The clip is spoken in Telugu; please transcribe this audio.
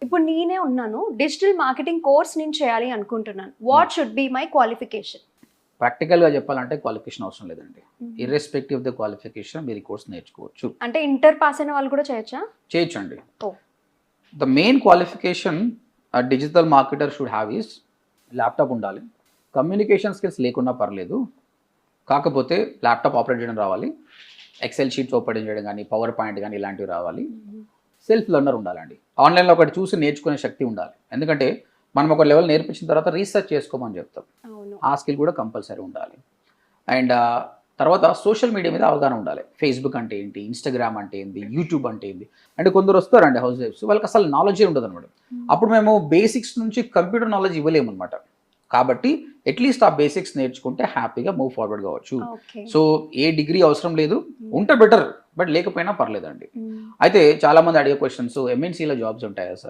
ఇప్పుడు నేనే ఉన్నాను, డిజిటల్ మార్కెటింగ్ కోర్స్ నేను చేయాలి అనుకుంటున్నాను. What should be my qualification? ప్రాక్టికల్గా చెప్పాలంటే క్వాలిఫికేషన్ అవసరం లేదండి. ఇర్రెస్పెక్టివ్ ఆఫ్ ద క్వాలిఫికేషన్ మీరు ఈ కోర్స్ నేర్చుకోవచ్చు. అంటే ఇంటర్ పాస్ అయిన వాళ్ళు కూడా చేయొచ్చా? చేయొచ్చండి. Oh the main qualification digital marketer should have is laptop ఉండాలి. కమ్యూనికేషన్ స్కిల్స్ లేకున్నా పర్లేదు, కాకపోతే ల్యాప్టాప్ ఆపరేట్ చేయడం రావాలి, ఎక్సెల్ షీట్స్ ఓపెన్ చేయడం కానీ, పవర్ పాయింట్ కానీ ఇలాంటివి రావాలి. సెల్ఫ్ లెర్నర్ ఉండాలండి. ఆన్లైన్లో ఒకటి చూసి నేర్చుకునే శక్తి ఉండాలి. ఎందుకంటే మనం ఒక లెవెల్ నేర్పించిన తర్వాత రీసెర్చ్ చేసుకోమని చెప్తాం. ఆ స్కిల్ కూడా కంపల్సరీ ఉండాలి. అండ్ తర్వాత సోషల్ మీడియా మీద అవగాహన ఉండాలి. ఫేస్బుక్ అంటే ఏంటి, ఇన్స్టాగ్రామ్ అంటే ఏంటి, యూట్యూబ్ అంటే ఏంటి. అంటే కొందరు వస్తారండి హౌస్ వైఫ్స్, వాళ్ళకి అసలు నాలెడ్జే ఉండదు అనమాట. అప్పుడు మేము బేసిక్స్ నుంచి కంప్యూటర్ నాలెడ్జ్ ఇవ్వలేము అనమాట. కాబట్టి అట్లీస్ట్ ఆ బేసిక్స్ నేర్చుకుంటే హ్యాపీగా మూవ్ ఫార్వర్డ్ కావచ్చు. సో ఏ డిగ్రీ అవసరం లేదు, ఉంటే బెటర్, బట్ లేకపోయినా పర్లేదండి. అయితే చాలా మంది అడిగే క్వశ్చన్స్, ఎంఎన్సీలో జాబ్స్ ఉంటాయా సార్?